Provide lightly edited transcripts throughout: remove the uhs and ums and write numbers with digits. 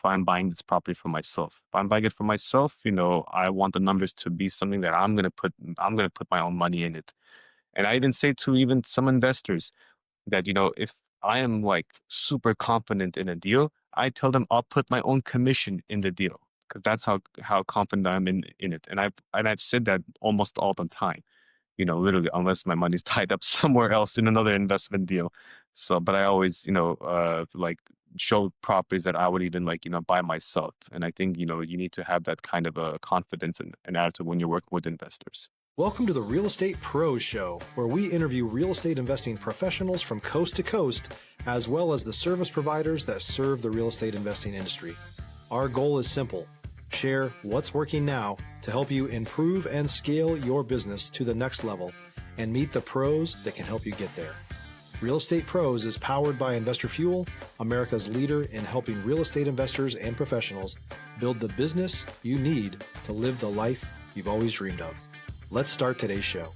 if I'm buying this property for myself. If I'm buying it for myself, I want the numbers to be something that I'm gonna put my own money in it. And I even say to even some investors that, if I am like super confident in a deal, I tell them I'll put my own commission in the deal because that's how confident I'm in it. And I've said that almost all the time, literally, unless my money's tied up somewhere else in another investment deal. So, but I always, like show properties that I would even like, buy myself. And I think, you need to have that kind of a confidence and attitude when you're working with investors. Welcome to the Real Estate Pros Show, where we interview real estate investing professionals from coast to coast, as well as the service providers that serve the real estate investing industry. Our goal is simple: share what's working now to help you improve and scale your business to the next level and meet the pros that can help you get there. Real Estate Pros is powered by Investor Fuel, America's leader in helping real estate investors and professionals build the business you need to live the life you've always dreamed of. Let's start today's show.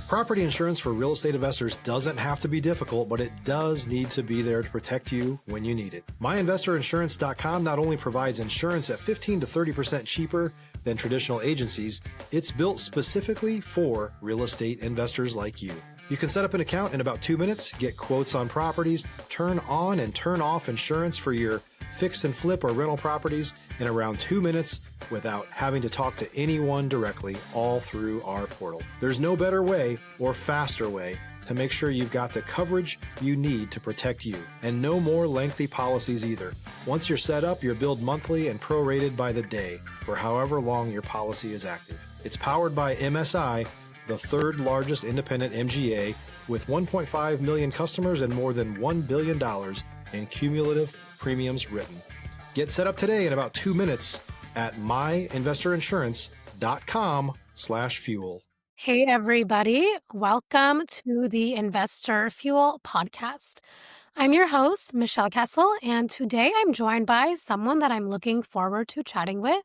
Property insurance for real estate investors doesn't have to be difficult, but it does need to be there to protect you when you need it. MyInvestorInsurance.com not only provides insurance at 15 to 30% cheaper than traditional agencies, it's built specifically for real estate investors like you. You can set up an account in about 2 minutes, get quotes on properties, turn on and turn off insurance for your fix and flip or rental properties in around 2 minutes without having to talk to anyone directly, all through our portal. There's no better way or faster way to make sure you've got the coverage you need to protect you, and no more lengthy policies either. Once you're set up, you're billed monthly and prorated by the day for however long your policy is active. It's powered by MSI, the third largest independent MGA, with 1.5 million customers and more than $1 billion in cumulative premiums written. Get set up today in about 2 minutes at myinvestorinsurance.com/fuel. Hey, everybody. Welcome to the Investor Fuel podcast. I'm your host, Michelle Kessel, and today I'm joined by someone that I'm looking forward to chatting with,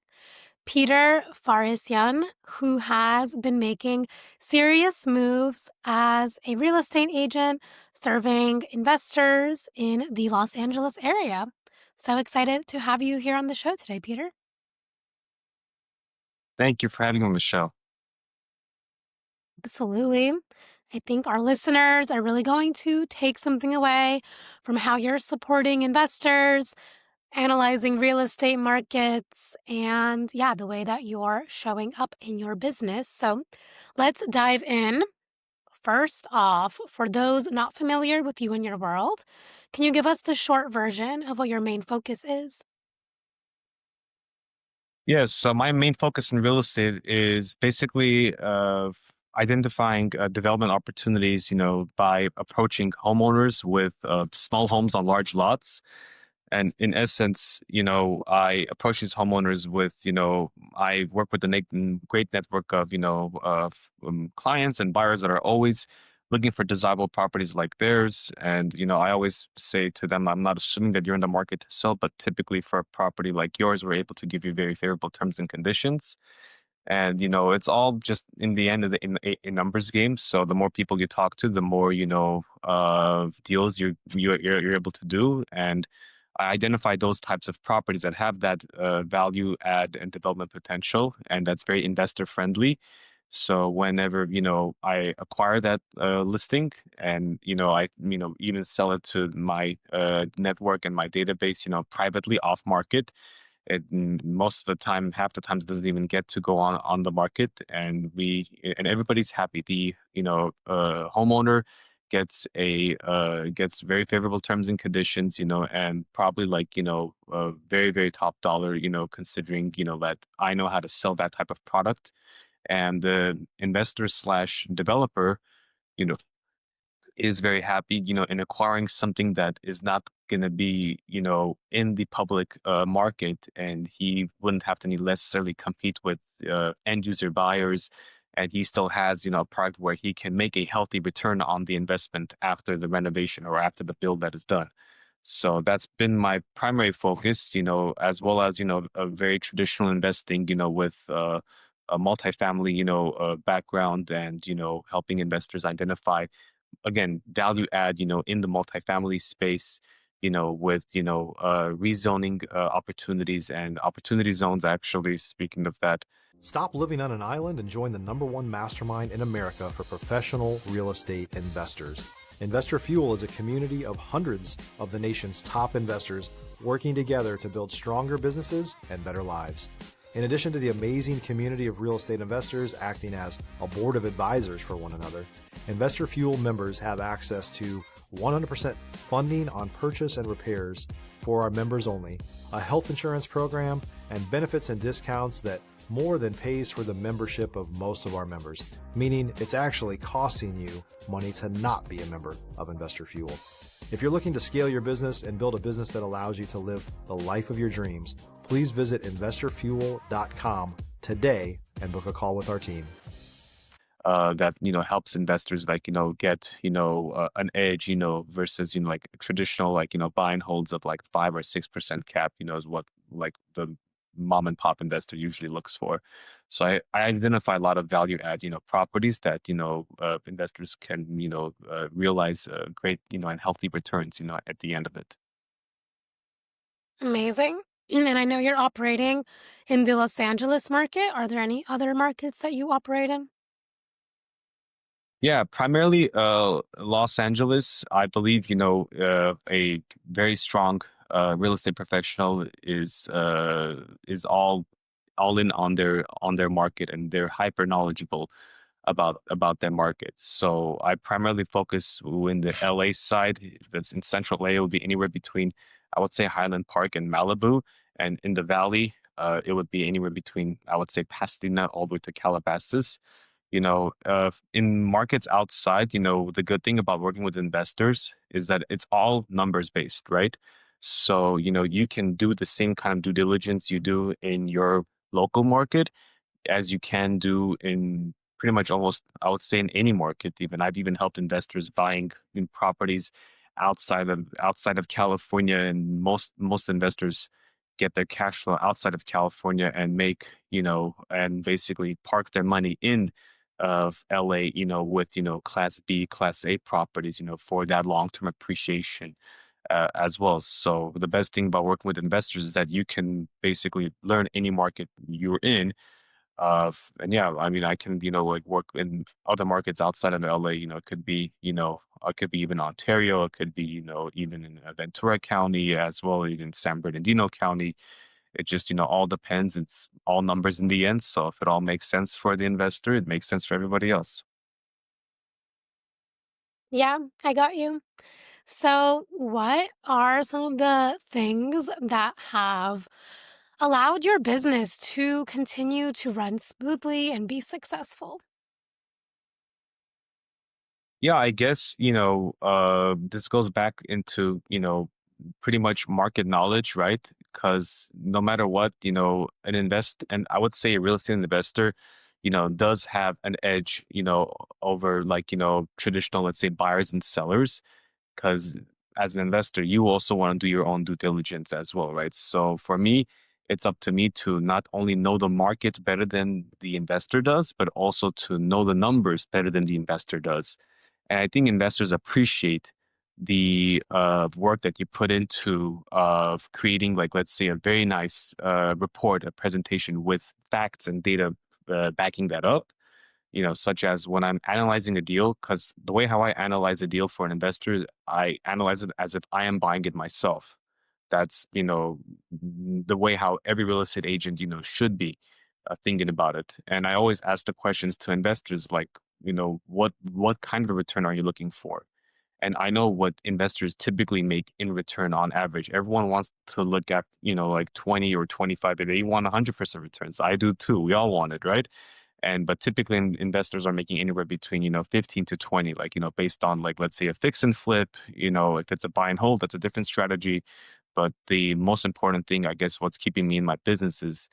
Peter Farisyan, who has been making serious moves as a real estate agent serving investors in the Los Angeles area. So excited to have you here on the show today, Peter. Thank you for having me, Michelle. Absolutely. I think our listeners are really going to take something away from how you're supporting investors, analyzing real estate markets, and the way that you're showing up in your business. So let's dive in. First off, for those not familiar with you and your world, can you give us the short version of what your main focus is? Yes, so my main focus in real estate is basically identifying development opportunities, by approaching homeowners with small homes on large lots. And in essence, I approach these homeowners with, I work with a great network of, clients and buyers that are always looking for desirable properties like theirs. And, I always say to them, I'm not assuming that you're in the market to sell, but typically for a property like yours, we're able to give you very favorable terms and conditions. And, it's all just in the end of a numbers game. So the more people you talk to, the more, deals you're able to do. And I identify those types of properties that have that value add and development potential, and that's very investor friendly. So whenever I acquire that listing, and I even sell it to my network and my database, privately off market. Most of the time, half the times, doesn't even get to go on the market, and everybody's happy. The homeowner gets very favorable terms and conditions, and probably like very very top dollar, considering that I know how to sell that type of product, and the investor slash developer, you know is very happy, in acquiring something that is not going to be, in the public market, and he wouldn't have to necessarily compete with end user buyers, and he still has, a product where he can make a healthy return on the investment after the renovation or after the build that is done. So that's been my primary focus, as well as, a very traditional investing, with a multifamily, background, and, helping investors identify, again, value add, in the multifamily space, with, rezoning opportunities and opportunity zones, actually, speaking of that. Stop living on an island and join the #1 mastermind in America for professional real estate investors. Investor Fuel is a community of hundreds of the nation's top investors working together to build stronger businesses and better lives. In addition to the amazing community of real estate investors acting as a board of advisors for one another, Investor Fuel members have access to 100% funding on purchase and repairs for our members only, a health insurance program, and benefits and discounts that more than pays for the membership of most of our members, meaning it's actually costing you money to not be a member of Investor Fuel. If you're looking to scale your business and build a business that allows you to live the life of your dreams, please visit investorfuel.com today and book a call with our team. That helps investors like get an edge versus like traditional like buy and holds of like 5 or 6% cap is what like the mom and pop investor usually looks for. So I identify a lot of value add properties that investors can realize great and healthy returns at the end of it. Amazing. And I know you're operating in the Los Angeles market. Are there any other markets that you operate in? Yeah, primarily Los Angeles. I believe, a very strong real estate professional is all in on their market, and they're hyper knowledgeable about their markets. So I primarily focus in the LA side. That's in central LA. It would be anywhere between, I would say, Highland Park and Malibu, and in the valley, it would be anywhere between, I would say, Pasadena all the way to Calabasas. In markets outside, the good thing about working with investors is that it's all numbers based, right? So, you can do the same kind of due diligence you do in your local market as you can do in pretty much almost, I would say, in any market. Even I've even helped investors buying in properties outside of California, and most investors get their cash flow outside of California and make and basically park their money in of LA, with Class B, Class A properties, for that long term appreciation as well. So the best thing about working with investors is that you can basically learn any market you're in. And yeah, I mean, I can, like work in other markets outside of LA. It could be, it could be even Ontario. It could be, even in Ventura County as well, even San Bernardino County. It just, all depends. It's all numbers in the end. So if it all makes sense for the investor, it makes sense for everybody else. Yeah, I got you. So, what are some of the things that have allowed your business to continue to run smoothly and be successful? Yeah, I guess, this goes back into, pretty much market knowledge, right? Because no matter what, and I would say a real estate investor, does have an edge, over like, traditional, let's say, buyers and sellers. Because as an investor, you also want to do your own due diligence as well, right? So for me, it's up to me to not only know the market better than the investor does, but also to know the numbers better than the investor does. And I think investors appreciate the work that you put into creating, like, let's say, a very nice report, a presentation with facts and data backing that up. Such as when I'm analyzing a deal, because the way how I analyze a deal for an investor, I analyze it as if I am buying it myself. That's, the way how every real estate agent, should be thinking about it. And I always ask the questions to investors like, what kind of a return are you looking for? And I know what investors typically make in return on average. Everyone wants to look at, like 20 or 25, and they want 100% returns. I do too. We all want it, right? But typically investors are making anywhere between 15 to 20, like based on, like, let's say, a fix and flip. If it's a buy and hold, that's a different strategy. But the most important thing, I guess, what's keeping me in my business is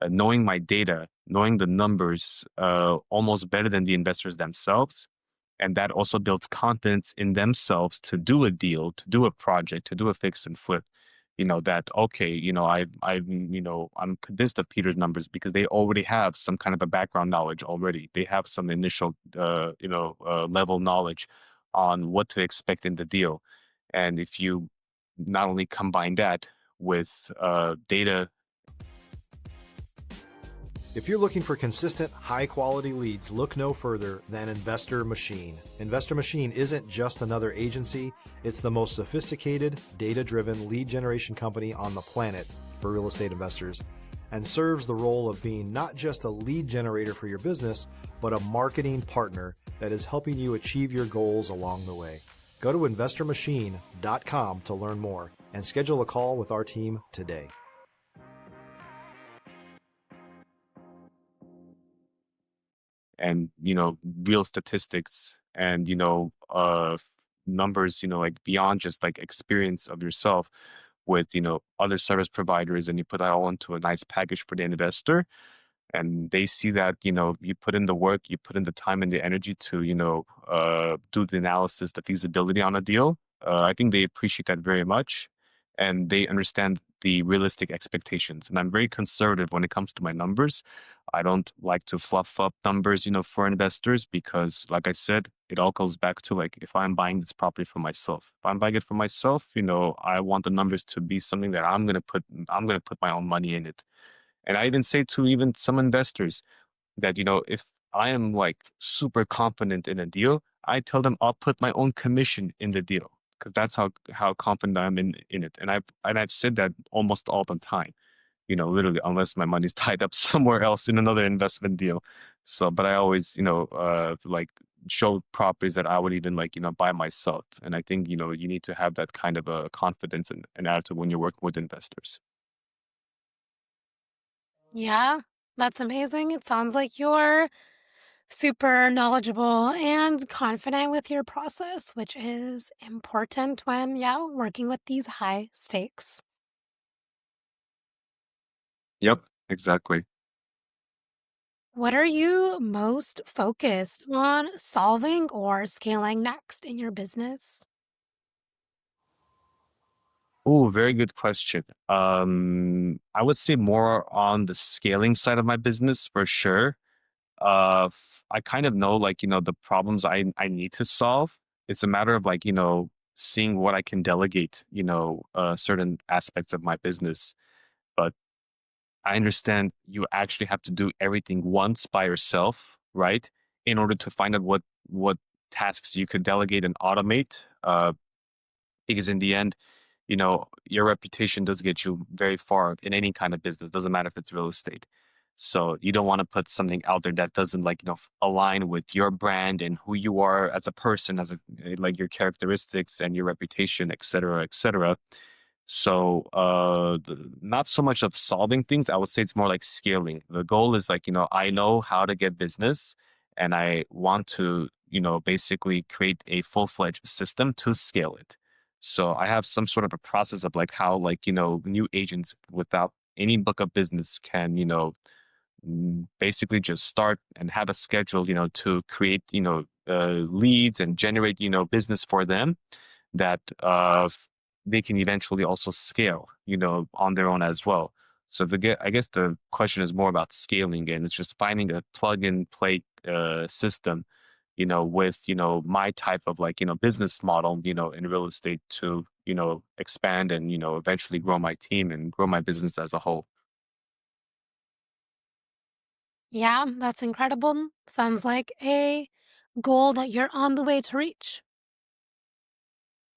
knowing my data, knowing the numbers almost better than the investors themselves. And that also builds confidence in themselves to do a deal, to do a project, to do a fix and flip. That, okay, I'm convinced of Peter's numbers because they already have some kind of a background knowledge already. They have some initial level knowledge on what to expect in the deal. And if you not only combine that with data. If you're looking for consistent, high-quality leads, look no further than Investor Machine. Investor Machine isn't just another agency, it's the most sophisticated, data-driven lead generation company on the planet for real estate investors, and serves the role of being not just a lead generator for your business, but a marketing partner that is helping you achieve your goals along the way. Go to investormachine.com to learn more and schedule a call with our team today. And real statistics and numbers, like beyond just like experience of yourself with other service providers, and you put that all into a nice package for the investor, and they see that you put in the work, you put in the time and the energy to do the analysis, the feasibility on a deal. I think they appreciate that very much, and they understand the realistic expectations. And I'm very conservative when it comes to my numbers. I don't like to fluff up numbers for investors, because like I said, it all goes back to like, if I'm buying this property for myself, if I'm buying it for myself, I want the numbers to be something that I'm gonna put my own money in it. And I even say to even some investors that, if I am like super confident in a deal, I tell them I'll put my own commission in the deal, because that's how confident I'm in it. And I've said that almost all the time, literally, unless my money's tied up somewhere else in another investment deal. So, but I always, like show properties that I would even like, buy myself. And I think, you need to have that kind of a confidence and attitude when you're working with investors. Yeah, that's amazing. It sounds like you're super knowledgeable and confident with your process, which is important when, yeah, working with these high stakes. Yep, exactly. What are you most focused on solving or scaling next in your business? Oh, very good question. I would say more on the scaling side of my business for sure. I kind of know like, the problems I need to solve. It's a matter of like, seeing what I can delegate, certain aspects of my business. But I understand you actually have to do everything once by yourself, right? In order to find out what tasks you could delegate and automate. Because in the end, your reputation does get you very far in any kind of business. Doesn't matter if it's real estate. So you don't want to put something out there that doesn't like, align with your brand and who you are as a person, as a like your characteristics and your reputation, et cetera, et cetera. So not so much of solving things. I would say it's more like scaling. The goal is like, I know how to get business, and I want to, basically create a full-fledged system to scale it. So I have some sort of a process of like how like, new agents without any book of business can, basically just start and have a schedule, to create, leads and generate, business for them that they can eventually also scale, on their own as well. So I guess the question is more about scaling, and it's just finding a plug and play system, with, my type of like, business model, in real estate to, expand and, eventually grow my team and grow my business as a whole. Yeah, that's incredible. Sounds like a goal that you're on the way to reach.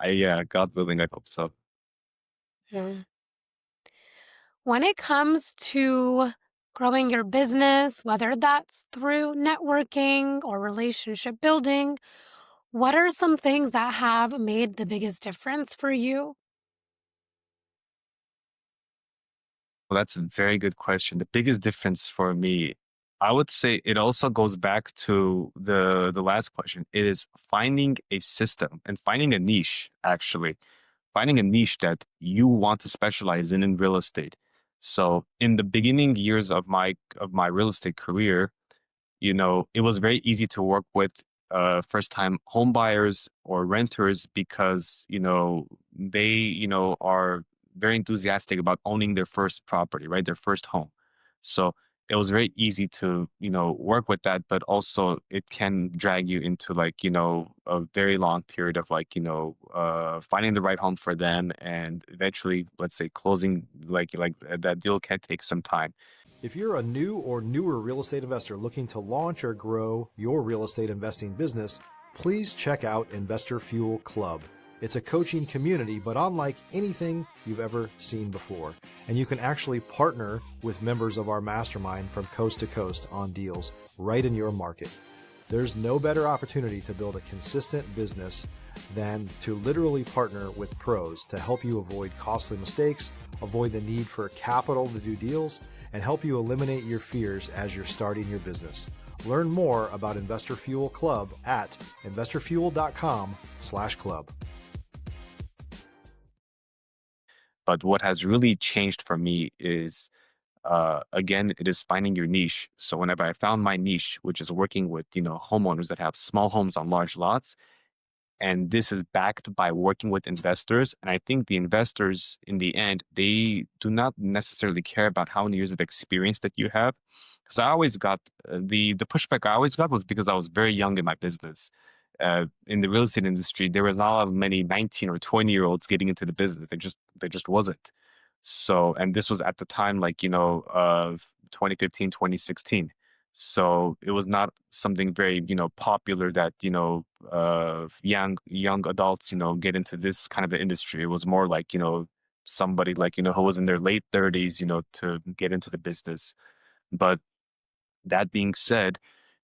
Yeah, God willing, I hope so. Yeah. When it comes to growing your business, whether that's through networking or relationship building, what are some things that have made the biggest difference for you? Well, that's a very good question. The biggest difference for me, I would say it also goes back to the last question. It is finding a system and finding a niche, actually. Finding a niche that you want to specialize in real estate. So in the beginning years of my real estate career, it was very easy to work with first time home buyers or renters, because, they, are very enthusiastic about owning their first property, right? Their first home. So it was very easy to, work with that, but also it can drag you into like, a very long period of like, finding the right home for them and eventually, let's say, closing like that deal can take some time. If you're a new or newer real estate investor looking to launch or grow your real estate investing business, please check out Investor Fuel Club. It's a coaching community, but unlike anything you've ever seen before. And you can actually partner with members of our mastermind from coast to coast on deals right in your market. There's no better opportunity to build a consistent business than to literally partner with pros to help you avoid costly mistakes, avoid the need for capital to do deals, and help you eliminate your fears as you're starting your business. Learn more about Investor Fuel Club at investorfuel.com/club. But what has really changed for me is, again, it is finding your niche. So whenever I found my niche, which is working with, homeowners that have small homes on large lots, and this is backed by working with investors. And I think the investors, in the end, they do not necessarily care about how many years of experience that you have. Because I always got the pushback I always got was because I was very young in my business. In the real estate industry, there was not many 19 or 20-year-olds getting into the business. They just wasn't. So, and this was at the time, like, of 2015, 2016. So it was not something very, popular that, young adults, get into this kind of industry. It was more like, somebody like, who was in their late 30s, to get into the business. But that being said,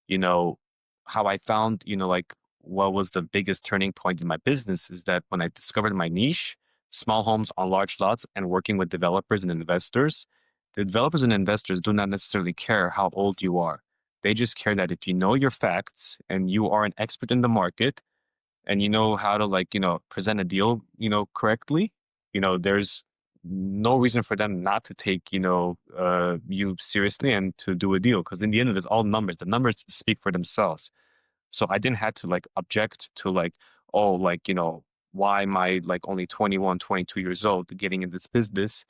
you know, how I found, like what was the biggest turning point in my business is that when I discovered my niche, small homes on large lots and working with developers and investors, the developers and investors do not necessarily care how old you are. They just care that if you know your facts and you are an expert in the market and you know how to like, present a deal, correctly, there's no reason for them not to take, you seriously and to do a deal. Because in the end, it is all numbers. The numbers speak for themselves. So I didn't have to like object to like, oh, like, why am I like only 21, 22 years old getting in this business?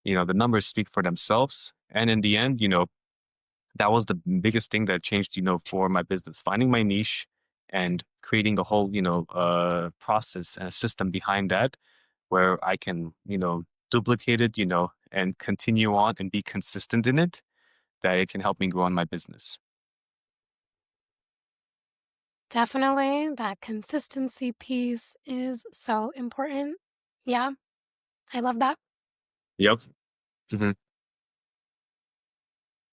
The numbers speak for themselves. And in the end, that was the biggest thing that changed, for my business, finding my niche and creating a whole, process and a system behind that where I can, duplicate it, and continue on and be consistent in it, that it can help me grow on my business. Definitely, that consistency piece is so important. Yeah, I love that. Yep. Hmm.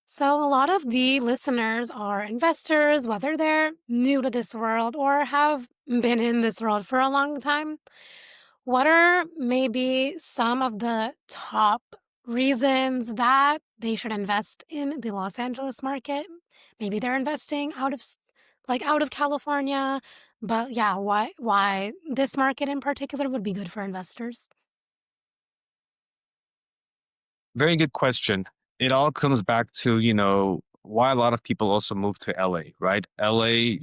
So, a lot of the listeners are investors, whether they're new to this world or have been in this world for a long time. What are maybe some of the top reasons that they should invest in the Los Angeles market? Maybe they're investing out of California, but yeah, why this market in particular would be good for investors? Very good question. It all comes back to, why a lot of people also move to LA, right? LA,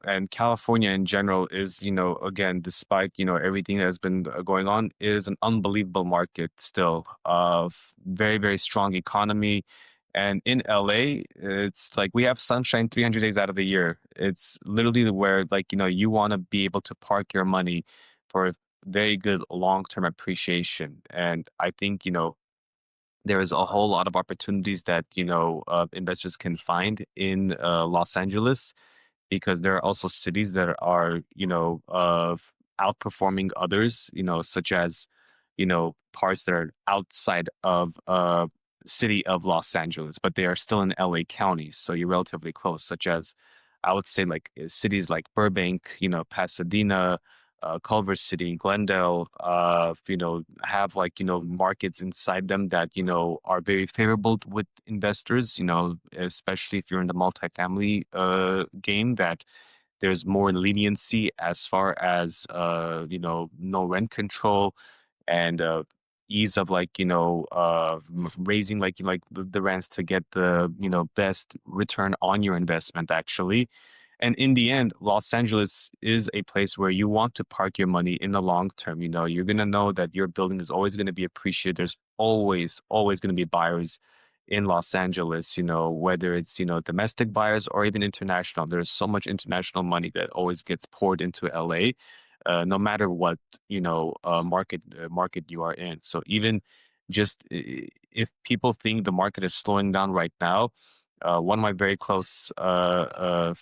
and California in general is, again, despite, everything that has been going on, is an unbelievable market still of very, very strong economy. And in LA, it's like we have sunshine 300 days out of the year. It's literally where, like, you want to be able to park your money for very good long-term appreciation. And I think, there is a whole lot of opportunities that investors can find in Los Angeles because there are also cities that are outperforming others, such as parts that are outside of city of Los Angeles, but they are still in LA County, so you're relatively close, such as I would say like cities like Burbank, Pasadena, Culver City, Glendale, have like, markets inside them that, are very favorable with investors, especially if you're in the multifamily game, that there's more leniency as far as, no rent control and ease of like, raising like the rents to get the, best return on your investment actually. And in the end, Los Angeles is a place where you want to park your money in the long term. You're going to know that your building is always going to be appreciated. There's always going to be buyers in Los Angeles, whether it's, domestic buyers or even international. There's so much international money that always gets poured into LA, no matter what, market you are in. So even just if people think the market is slowing down right now, one of my very close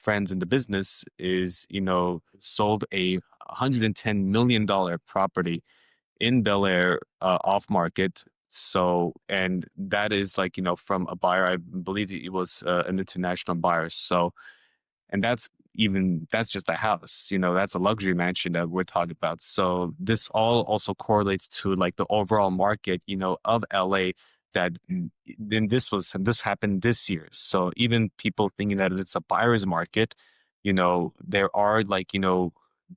friends in the business is, sold a $110 million property in Bel Air, off market. So, and that is like, from a buyer, I believe it was an international buyer. So, and that's just a house, that's a luxury mansion that we're talking about. So this all also correlates to like the overall market, of LA, that then this happened this year. So even people thinking that it's a buyer's market, there are like,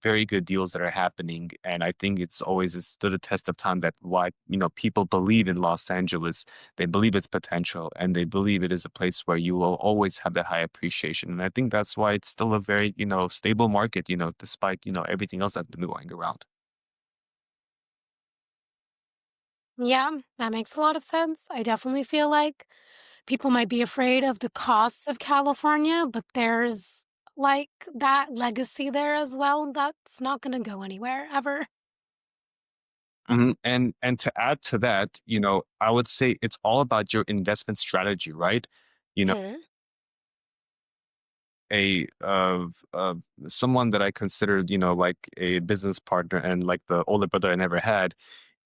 very good deals that are happening. And I think it's stood a test of time that why, people believe in Los Angeles. They believe its potential, and they believe it is a place where you will always have that high appreciation. And I think that's why it's still a very, stable market, despite, everything else that's been going around. Yeah, that makes a lot of sense. I definitely feel like people might be afraid of the costs of California, but there's like that legacy there as well that's not going to go anywhere ever. And to add to that, I would say it's all about your investment strategy, right? You know, Mhm. a someone that I considered, like a business partner and like the older brother I never had.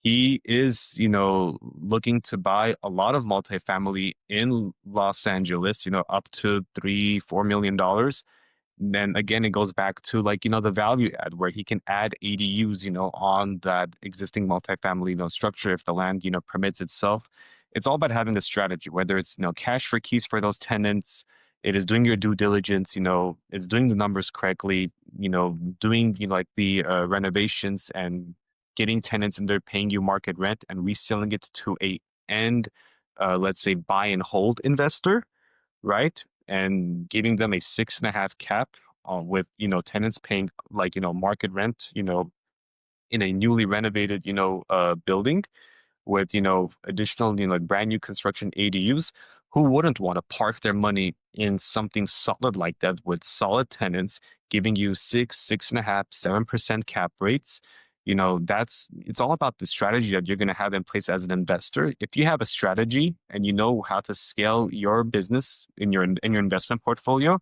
He is, looking to buy a lot of multifamily in Los Angeles, up to $3, $4 million. Then again, it goes back to like, the value add where he can add ADUs, on that existing multifamily, structure if the land, permits itself. It's all about having a strategy, whether it's, cash for keys for those tenants. It is doing your due diligence, it's doing the numbers correctly, doing, like the renovations and getting tenants and they're paying you market rent and reselling it to a end, let's say buy and hold investor, right? And giving them a 6.5 cap, with, tenants paying like, market rent, in a newly renovated, building with, additional, like brand new construction ADUs. Who wouldn't want to park their money in something solid like that with solid tenants giving you 6.5, 7% cap rates? It's all about the strategy that you're going to have in place as an investor. If you have a strategy and you know how to scale your business in your investment portfolio,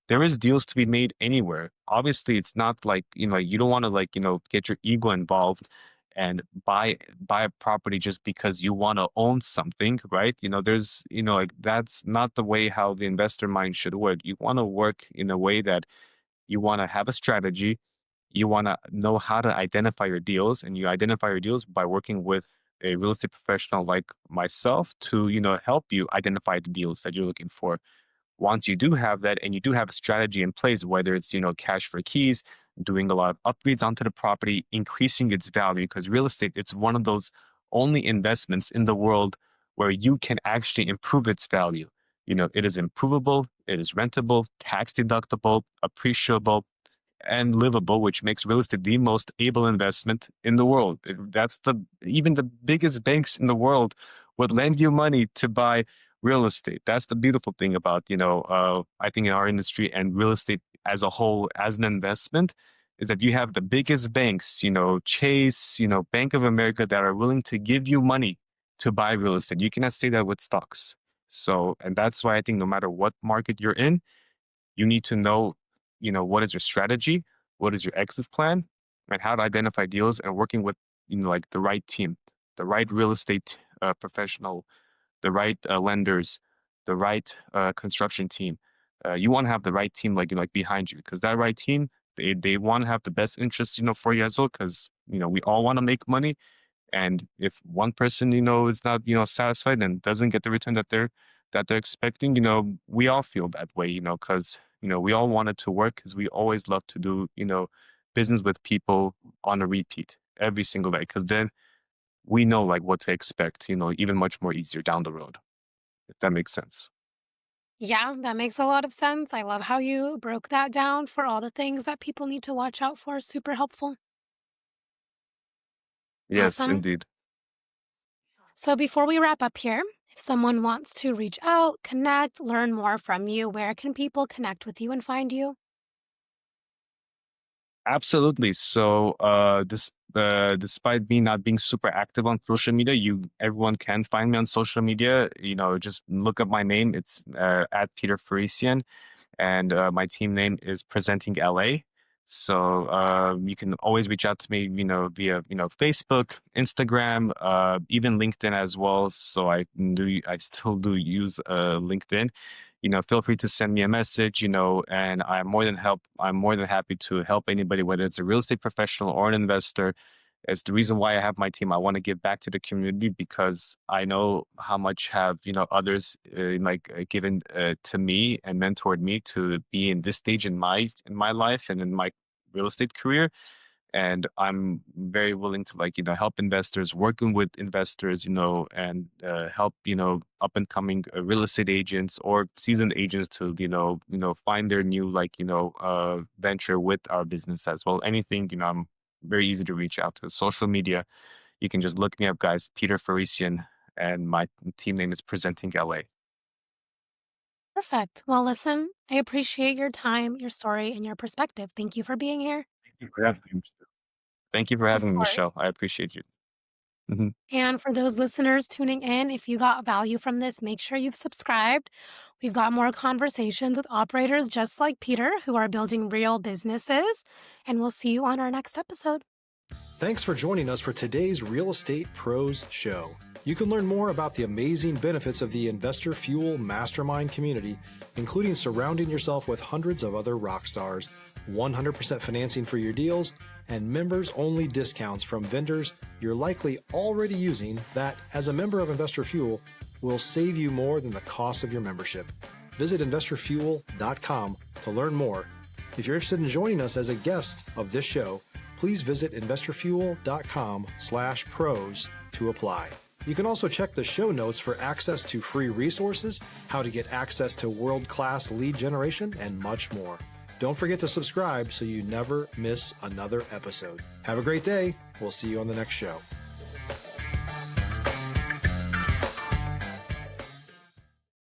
there is deals to be made anywhere. Obviously, it's not like, you don't want to like, get your ego involved and buy a property just because you want to own something, right? There's, like that's not the way how the investor mind should work. You want to work in a way that you want to have a strategy, you want to know how to identify your deals, and you identify your deals by working with a real estate professional like myself to, help you identify the deals that you're looking for. Once you do have that and you do have a strategy in place, whether it's, cash for keys, doing a lot of upgrades onto the property, increasing its value, because real estate, it's one of those only investments in the world where you can actually improve its value. It is improvable, it is rentable, tax deductible, appreciable, and livable, which makes real estate the most able investment in the world. That's even the biggest banks in the world would lend you money to buy real estate. That's the beautiful thing about, I think in our industry and real estate as a whole, as an investment, is that you have the biggest banks, Chase, Bank of America, that are willing to give you money to buy real estate. You cannot say that with stocks. So, and that's why I think no matter what market you're in, you need to know, what is your strategy, what is your exit plan, and how to identify deals and working with, like the right team, the right real estate professional, the right lenders, the right construction team. You want to have the right team like like behind you, because that right team, they want to have the best interests, for you as well, because we all want to make money. And if one person, is not, satisfied and doesn't get the return that they're expecting, we all feel that way, because, we all want it to work because we always love to do, business with people on a repeat every single day. Because then we know like what to expect, even much more easier down the road, if that makes sense. Yeah, that makes a lot of sense. I love how you broke that down for all the things that people need to watch out for. Super helpful. Yes, Awesome. indeed. So before we wrap up here, If someone wants to reach out, connect, learn more from you, where can people connect with you and find you? Absolutely. So, despite me not being super active on social media, everyone can find me on social media. Just look up my name. It's at Peter Farisyan, and my team name is Presenting LA. So you can always reach out to me, via Facebook, Instagram, even LinkedIn as well. So I still do use LinkedIn. Feel free to send me a message. And I'm more than happy to help anybody, whether it's a real estate professional or an investor. It's the reason why I have my team. I want to give back to the community because I know how much have others given to me and mentored me to be in this stage in my life and in my real estate career. And I'm very willing to help investors, working with investors, and help up and coming real estate agents or seasoned agents to find their new venture with our business as well. Anything, I'm very easy to reach out to. Social media, you can just look me up, guys. Peter Farisyan, and my team name is Presenting LA. Perfect. Well, listen, I appreciate your time, your story, and your perspective. Thank you for being here. Thank you for having me. Thank you for Of having me, Michelle. course. I appreciate you. Mhm. And for those listeners tuning in, if you got value from this, make sure you've subscribed. We've got more conversations with operators just like Peter who are building real businesses. And we'll see you on our next episode. Thanks for joining us for today's Real Estate Pros Show. You can learn more about the amazing benefits of the Investor Fuel Mastermind community, including surrounding yourself with hundreds of other rock stars, 100% financing for your deals, and members-only discounts from vendors you're likely already using that, as a member of Investor Fuel, will save you more than the cost of your membership. Visit investorfuel.com to learn more. If you're interested in joining us as a guest of this show, please visit investorfuel.com/pros to apply. You can also check the show notes for access to free resources, how to get access to world-class lead generation, and much more. Don't forget to subscribe so you never miss another episode. Have a great day. We'll see you on the next show.